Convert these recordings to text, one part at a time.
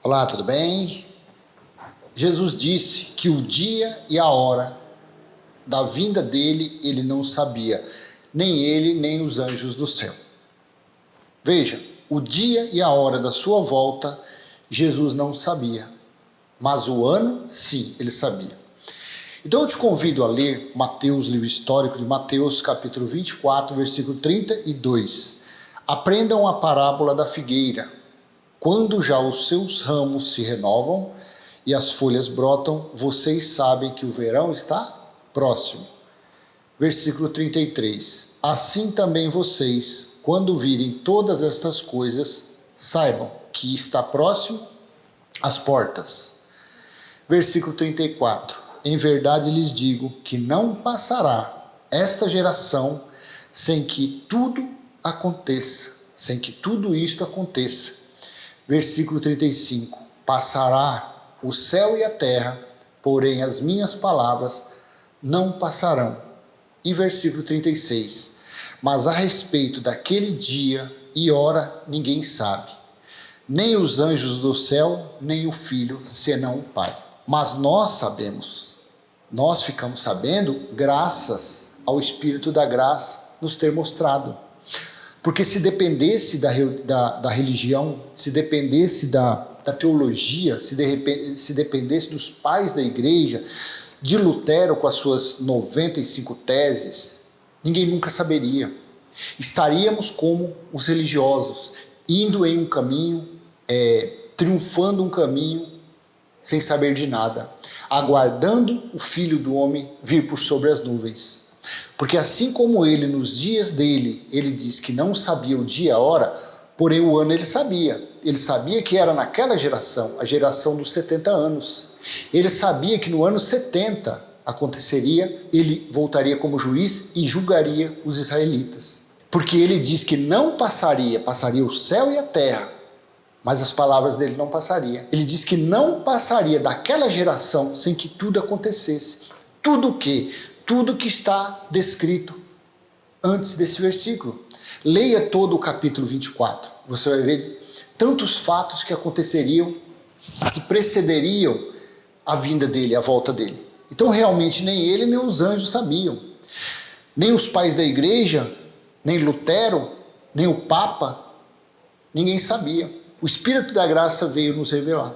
Olá, tudo bem? Jesus disse que o dia e a hora da vinda dele ele não sabia, nem ele, nem os anjos do céu. Veja, o dia e a hora da sua volta, Jesus não sabia, mas o ano, sim, ele sabia. Então eu te convido a ler Mateus, livro histórico de Mateus, capítulo 24, versículo 32. Aprendam a parábola da figueira. Quando já os seus ramos se renovam e as folhas brotam, vocês sabem que o verão está próximo. Versículo 33. Assim também vocês, quando virem todas estas coisas, saibam que está próximo às portas. Versículo 34. Em verdade lhes digo que não passará esta geração sem que tudo aconteça, sem que tudo isto aconteça. Versículo 35. Passará o céu e a terra, porém as minhas palavras não passarão. E versículo 36. Mas a respeito daquele dia e hora ninguém sabe, nem os anjos do céu, nem o Filho, senão o Pai. Mas nós sabemos, nós ficamos sabendo graças ao Espírito da graça nos ter mostrado. Porque se dependesse da religião, se dependesse da teologia, se dependesse dos pais da igreja, de Lutero com as suas 95 teses, ninguém nunca saberia. Estaríamos como os religiosos, indo em um caminho, triunfando um caminho, sem saber de nada, aguardando o Filho do Homem vir por sobre as nuvens. Porque assim como ele, nos dias dele, ele diz que não sabia o dia e a hora, porém o ano ele sabia. Ele sabia que era naquela geração, a geração dos 70 anos. Ele sabia que no ano 70 aconteceria, ele voltaria como juiz e julgaria os israelitas. Porque ele diz que não passaria o céu e a terra, mas as palavras dele não passariam. Ele diz que não passaria daquela geração sem que tudo acontecesse. Tudo o quê? Tudo que está descrito antes desse versículo. Leia todo o capítulo 24. Você vai ver tantos fatos que aconteceriam, que precederiam a vinda dele, a volta dele. Então realmente nem ele nem os anjos sabiam. Nem os pais da igreja, nem Lutero, nem o Papa, ninguém sabia. O Espírito da graça veio nos revelar.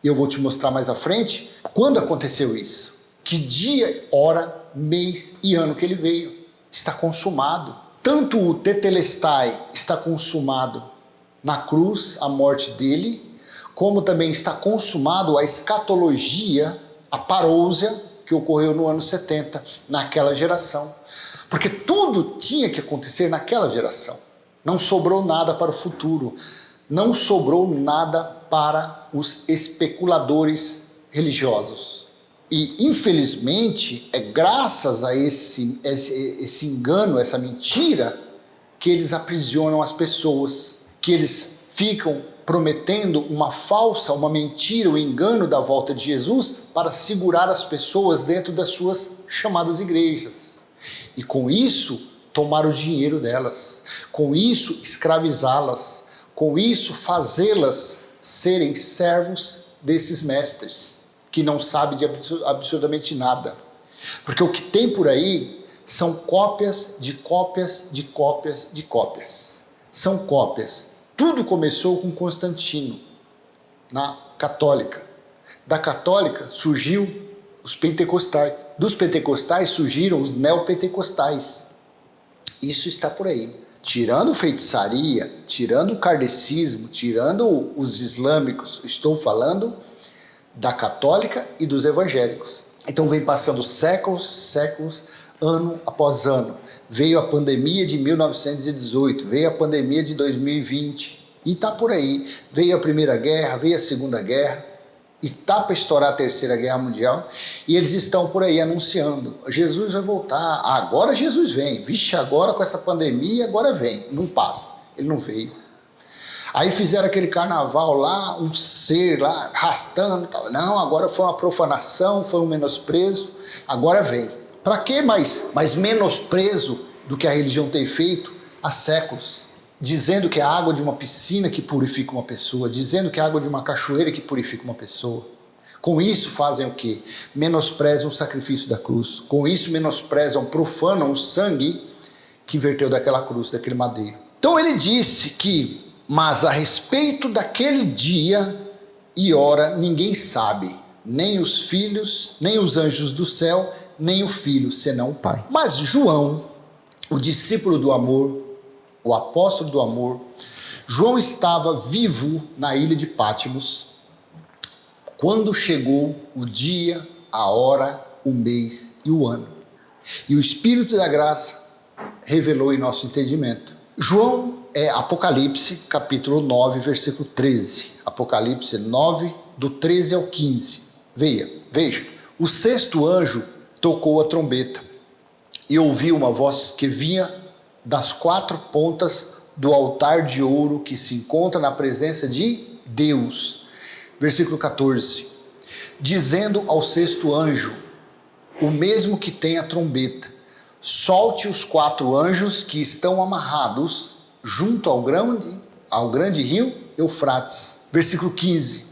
E eu vou te mostrar mais à frente quando aconteceu isso. Que dia, hora, mês e ano que ele veio. Está consumado. Tanto o tetelestai está consumado na cruz, a morte dele, como também está consumado a escatologia, a parousia, que ocorreu no ano 70, naquela geração. Porque tudo tinha que acontecer naquela geração. Não sobrou nada para o futuro. Não sobrou nada para os especuladores religiosos. E, infelizmente, é graças a esse engano, essa mentira, que eles aprisionam as pessoas, que eles ficam prometendo uma mentira, um engano da volta de Jesus para segurar as pessoas dentro das suas chamadas igrejas. E com isso, tomar o dinheiro delas, com isso, escravizá-las, com isso, fazê-las serem servos desses mestres, que não sabem de absolutamente nada. Porque o que tem por aí são cópias de cópias de cópias de cópias. São cópias. Tudo começou com Constantino, na católica. Da católica surgiu os pentecostais. Dos pentecostais surgiram os neopentecostais. Isso está por aí. Tirando feitiçaria, tirando o kardecismo, tirando os islâmicos, estou falando da católica e dos evangélicos. Então vem passando séculos, ano após ano. Veio a pandemia de 1918, veio a pandemia de 2020 e está por aí. Veio a Primeira Guerra, veio a Segunda Guerra, e está para estourar a Terceira Guerra Mundial, e eles estão por aí anunciando, Jesus vai voltar, agora Jesus vem, vixe, agora com essa pandemia, agora vem, não passa, ele não veio. Aí fizeram aquele carnaval lá, um ser lá, arrastando, não, agora foi uma profanação, foi um menosprezo, agora vem. Para que mais menosprezo do que a religião tem feito há séculos? dizendo que é a água de uma piscina que purifica uma pessoa, dizendo que é a água de uma cachoeira que purifica uma pessoa. Com isso fazem o quê? Menosprezam o sacrifício da cruz. Com isso menosprezam, profanam o sangue que verteu daquela cruz, daquele madeiro. Então ele disse que, mas a respeito daquele dia e hora ninguém sabe, nem os filhos, nem os anjos do céu, nem o Filho, senão o Pai. Mas João, o discípulo do amor, o apóstolo do amor, João estava vivo na ilha de Pátimos quando chegou o dia, a hora, o mês e o ano. E o Espírito da graça revelou em nosso entendimento. João é Apocalipse, capítulo 9, versículo 13. Apocalipse 9, do 13 ao 15. Veja. O sexto anjo tocou a trombeta e ouvi uma voz que vinha das quatro pontas do altar de ouro que se encontra na presença de Deus. Versículo 14. Dizendo ao sexto anjo, o mesmo que tem a trombeta, solte os quatro anjos que estão amarrados junto ao grande rio Eufrates. Versículo 15.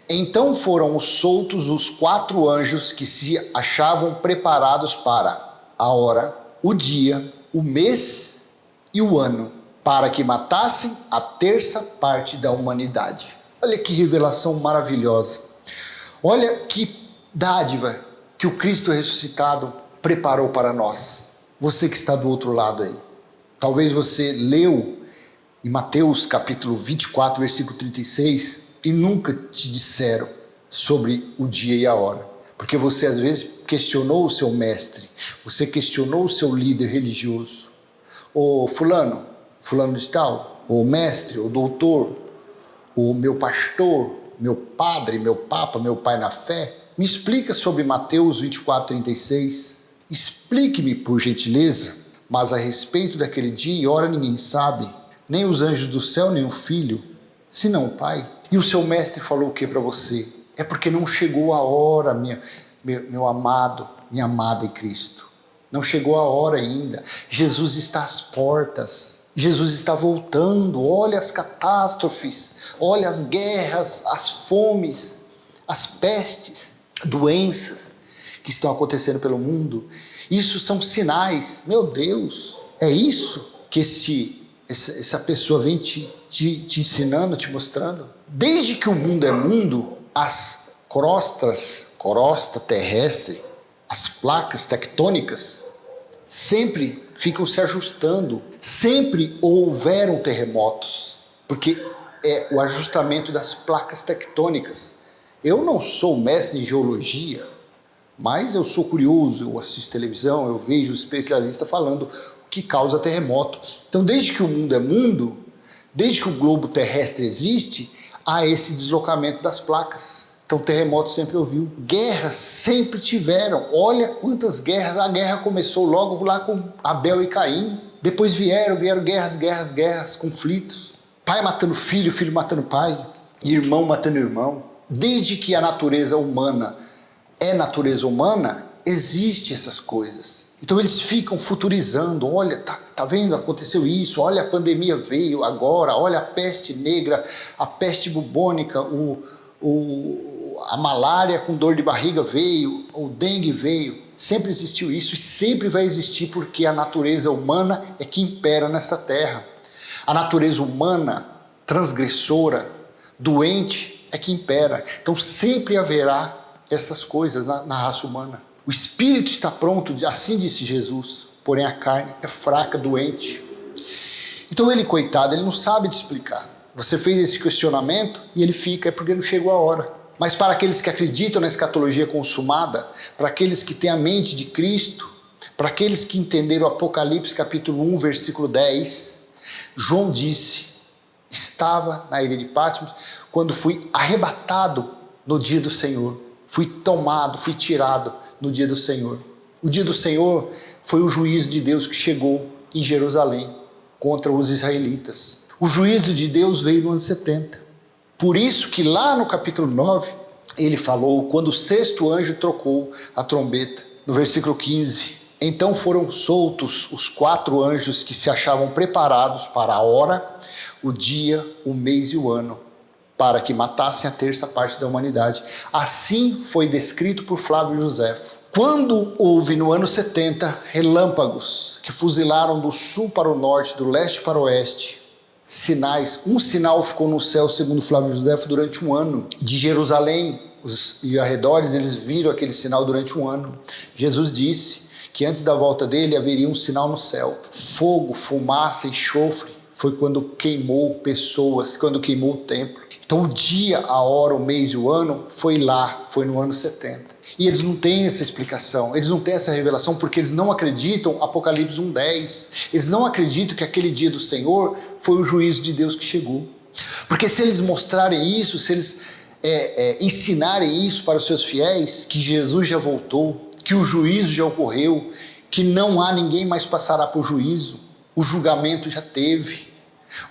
Então foram soltos os quatro anjos que se achavam preparados para a hora, o dia, o mês e o ano, para que matassem a terça parte da humanidade. Olha que revelação maravilhosa. Olha que dádiva que o Cristo ressuscitado preparou para nós. Você que está do outro lado aí. Talvez você leu em Mateus capítulo 24, versículo 36, e nunca te disseram sobre o dia e a hora. Porque você às vezes questionou o seu mestre, você questionou o seu líder religioso. Ô fulano de tal, o mestre, o doutor, o meu pastor, meu padre, meu papa, meu pai na fé, me explica sobre Mateus 24, 36. Explique-me, por gentileza. Mas a respeito daquele dia e hora ninguém sabe, nem os anjos do céu, nem o Filho, senão o Pai. E o seu mestre falou o que para você? É porque não chegou a hora, meu amado, minha amada em Cristo. Não chegou a hora ainda. Jesus está às portas. Jesus está voltando. Olha as catástrofes, olha as guerras, as fomes, as pestes, doenças que estão acontecendo pelo mundo. Isso são sinais. Meu Deus, é isso que essa pessoa vem te ensinando, te mostrando. Desde que o mundo é mundo, as crosta terrestre, as placas tectônicas, sempre ficam se ajustando. Sempre houveram terremotos, porque é o ajustamento das placas tectônicas. Eu não sou mestre em geologia, mas eu sou curioso, eu assisto televisão, eu vejo especialistas falando o que causa terremoto. Então, desde que o mundo é mundo, desde que o globo terrestre existe, há esse deslocamento das placas. Então, terremoto sempre ouviu. Guerras sempre tiveram. Olha quantas guerras. A guerra começou logo lá com Abel e Caim. Depois vieram guerras, conflitos. Pai matando filho, filho matando pai. Irmão matando irmão. Desde que a natureza humana é natureza humana, existe essas coisas. Então eles ficam futurizando, olha, tá vendo, aconteceu isso, olha a pandemia veio agora, olha a peste negra, a peste bubônica, a malária com dor de barriga veio, o dengue veio. Sempre existiu isso e sempre vai existir, porque a natureza humana é que impera nessa terra. A natureza humana, transgressora, doente, é que impera. Então sempre haverá essas coisas na raça humana. O espírito está pronto, assim disse Jesus, porém a carne é fraca, doente. Então ele, coitado, ele não sabe te explicar. Você fez esse questionamento e ele fica, é porque não chegou a hora. Mas para aqueles que acreditam na escatologia consumada, para aqueles que têm a mente de Cristo, para aqueles que entenderam o Apocalipse capítulo 1, versículo 10, João disse, estava na ilha de Patmos, quando fui arrebatado no dia do Senhor. Fui tomado, fui tirado no dia do Senhor. O dia do Senhor foi o juízo de Deus que chegou em Jerusalém contra os israelitas. O juízo de Deus veio no ano 70. Por isso que lá no capítulo 9, ele falou, quando o sexto anjo trocou a trombeta, no versículo 15, Então foram soltos os 4 anjos que se achavam preparados para a hora, o dia, o mês e o ano, para que matassem a terça parte da humanidade. Assim foi descrito por Flávio Josefo. Quando houve no ano 70 relâmpagos que fuzilaram do sul para o norte, do leste para o oeste, sinais, um sinal ficou no céu, segundo Flávio Josefo, durante um ano. De Jerusalém e arredores, eles viram aquele sinal durante um ano. Jesus disse que antes da volta dele haveria um sinal no céu. Fogo, fumaça e enxofre foi quando queimou pessoas, quando queimou o templo. Então o dia, a hora, o mês e o ano foi lá, foi no ano 70. E eles não têm essa explicação, eles não têm essa revelação porque eles não acreditam Apocalipse 1:10. Eles não acreditam que aquele dia do Senhor foi o juízo de Deus que chegou. Porque se eles mostrarem isso, se eles ensinarem isso para os seus fiéis, que Jesus já voltou, que o juízo já ocorreu, que não há ninguém mais passará por juízo, o julgamento já teve.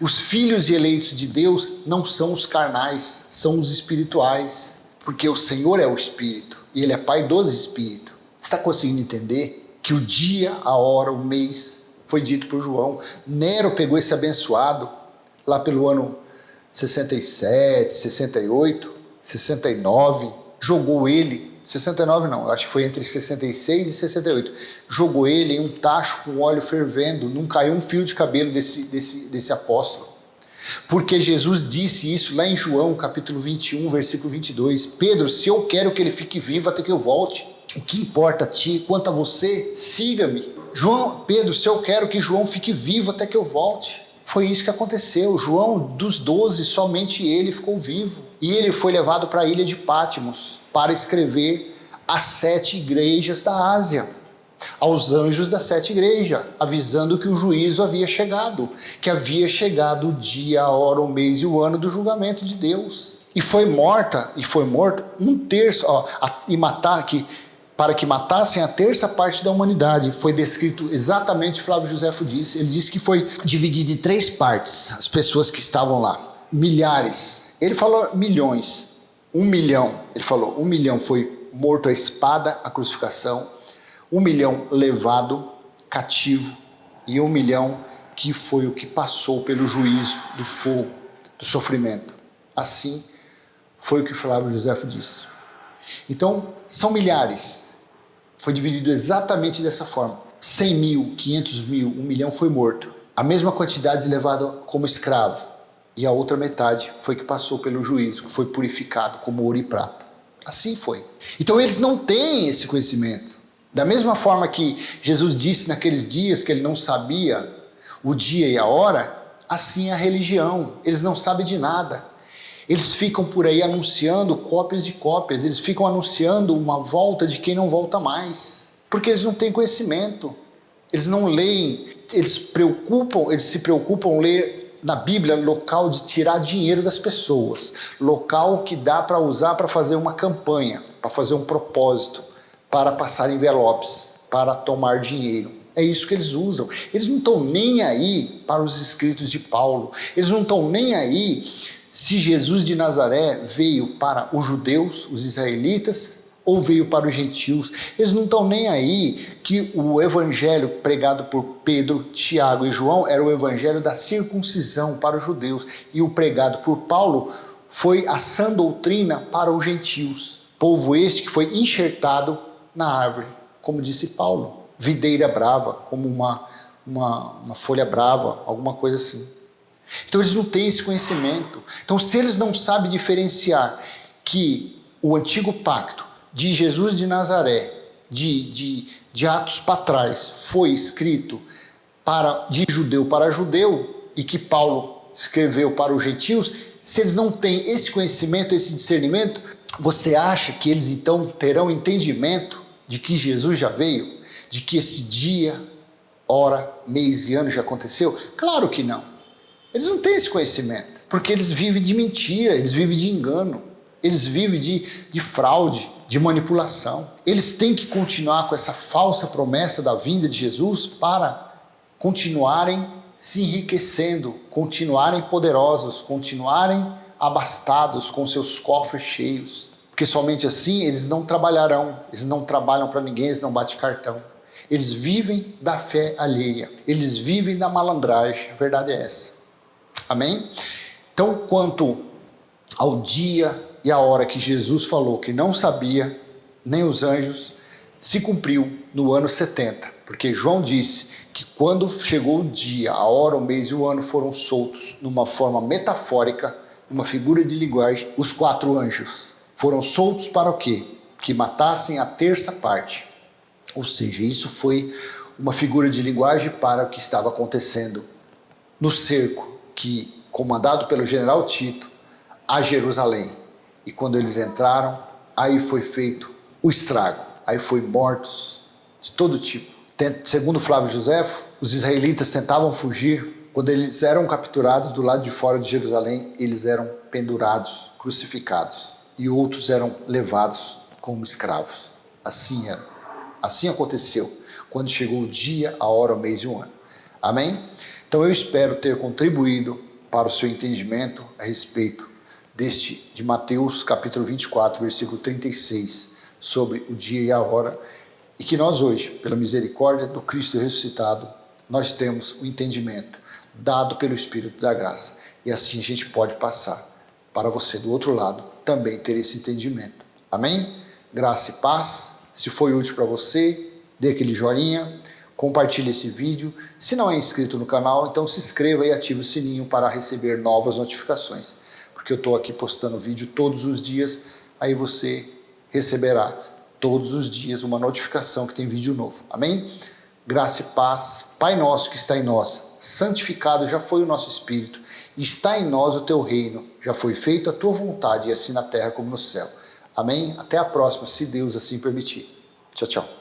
Os filhos e eleitos de Deus não são os carnais, são os espirituais, porque o Senhor é o Espírito e Ele é Pai dos Espíritos. Você está conseguindo entender que o dia, a hora, o mês foi dito por João? Nero pegou esse abençoado lá pelo ano 67, 68, 69, jogou ele, 69 não, acho que foi entre 66 e 68, jogou ele em um tacho com óleo fervendo, não caiu um fio de cabelo desse apóstolo. Porque Jesus disse isso lá em João, capítulo 21, versículo 22. Pedro, se eu quero que ele fique vivo até que eu volte, o que importa a ti, quanto a você, siga-me. Pedro, se eu quero que João fique vivo até que eu volte. Foi isso que aconteceu. João, dos 12, somente ele ficou vivo. E ele foi levado para a ilha de Pátimos para escrever às 7 igrejas da Ásia, aos anjos das 7 igrejas, avisando que o juízo havia chegado, que havia chegado o dia, a hora, o mês e o ano do julgamento de Deus. E foi morto 1/3, para que matassem a terça parte da humanidade. Foi descrito exatamente, Flávio Josefo disse, ele disse que foi dividido em 3 partes, as pessoas que estavam lá, milhares, ele falou milhões, 1 milhão, ele falou, 1 milhão foi morto à espada, à crucificação, 1 milhão levado cativo e 1 milhão que foi o que passou pelo juízo do fogo, do sofrimento. Assim foi o que Flávio Josefo disse. Então, são milhares. Foi dividido exatamente dessa forma. 100 mil, 500 mil, 1 milhão foi morto. A mesma quantidade levada como escravo. E a outra metade foi que passou pelo juízo, que foi purificado como ouro e prata. Assim foi. Então eles não têm esse conhecimento. Da mesma forma que Jesus disse naqueles dias que ele não sabia o dia e a hora, assim é a religião. Eles não sabem de nada. Eles ficam por aí anunciando cópias de cópias. Eles ficam anunciando uma volta de quem não volta mais. Porque eles não têm conhecimento. Eles não leem. Eles se preocupam em ler na Bíblia local de tirar dinheiro das pessoas. Local que dá para usar para fazer uma campanha, para fazer um propósito, para passar envelopes, para tomar dinheiro. É isso que eles usam. Eles não estão nem aí para os escritos de Paulo. Eles não estão nem aí se Jesus de Nazaré veio para os judeus, os israelitas, ou veio para os gentios. Eles não estão nem aí que o evangelho pregado por Pedro, Tiago e João era o evangelho da circuncisão para os judeus. E o pregado por Paulo foi a sã doutrina para os gentios. Povo este que foi enxertado na árvore, como disse Paulo. Videira brava, como uma folha brava, alguma coisa assim. Então eles não têm esse conhecimento. Então se eles não sabem diferenciar que o antigo pacto de Jesus de Nazaré, de Atos para trás, foi escrito de judeu para judeu, e que Paulo escreveu para os gentios, se eles não têm esse conhecimento, esse discernimento, você acha que eles então terão entendimento de que Jesus já veio? De que esse dia, hora, mês e ano já aconteceu? Claro que não. Eles não têm esse conhecimento, porque eles vivem de mentira, eles vivem de engano, eles vivem de fraude, de manipulação. Eles têm que continuar com essa falsa promessa da vinda de Jesus para continuarem se enriquecendo, continuarem poderosos, continuarem abastados com seus cofres cheios. Porque somente assim eles não trabalharão, eles não trabalham para ninguém, eles não batem cartão. Eles vivem da fé alheia. Eles vivem da malandragem. A verdade é essa. Amém? Então, quanto ao dia e a hora que Jesus falou que não sabia, nem os anjos, se cumpriu no ano 70. Porque João disse que quando chegou o dia, a hora, o mês e o ano foram soltos numa forma metafórica, uma figura de linguagem, os 4 anjos foram soltos para o quê? Que matassem a terça parte. Ou seja, isso foi uma figura de linguagem para o que estava acontecendo no cerco, que comandado pelo general Tito, a Jerusalém. E quando eles entraram, aí foi feito o estrago. Aí foi mortos de todo tipo. Segundo Flávio Joséfo, os israelitas tentavam fugir. Quando eles eram capturados do lado de fora de Jerusalém, eles eram pendurados, crucificados. E outros eram levados como escravos. Assim era. Assim aconteceu quando chegou o dia, a hora, o mês e o ano. Amém? Então eu espero ter contribuído para o seu entendimento a respeito de Mateus capítulo 24, versículo 36, sobre o dia e a hora, e que nós hoje, pela misericórdia do Cristo ressuscitado, nós temos o entendimento dado pelo Espírito da graça, e assim a gente pode passar para você do outro lado também ter esse entendimento. Amém? Graça e paz. Se foi útil para você, dê aquele joinha, compartilhe esse vídeo. Se não é inscrito no canal, então se inscreva e ative o sininho para receber novas notificações. Porque eu estou aqui postando vídeo todos os dias, aí você receberá todos os dias uma notificação que tem vídeo novo. Amém? Graça e paz. Pai nosso que está em nós, santificado já foi o nosso espírito, está em nós o teu reino, já foi feita a tua vontade, e assim na terra como no céu. Amém? Até a próxima, se Deus assim permitir. Tchau, tchau.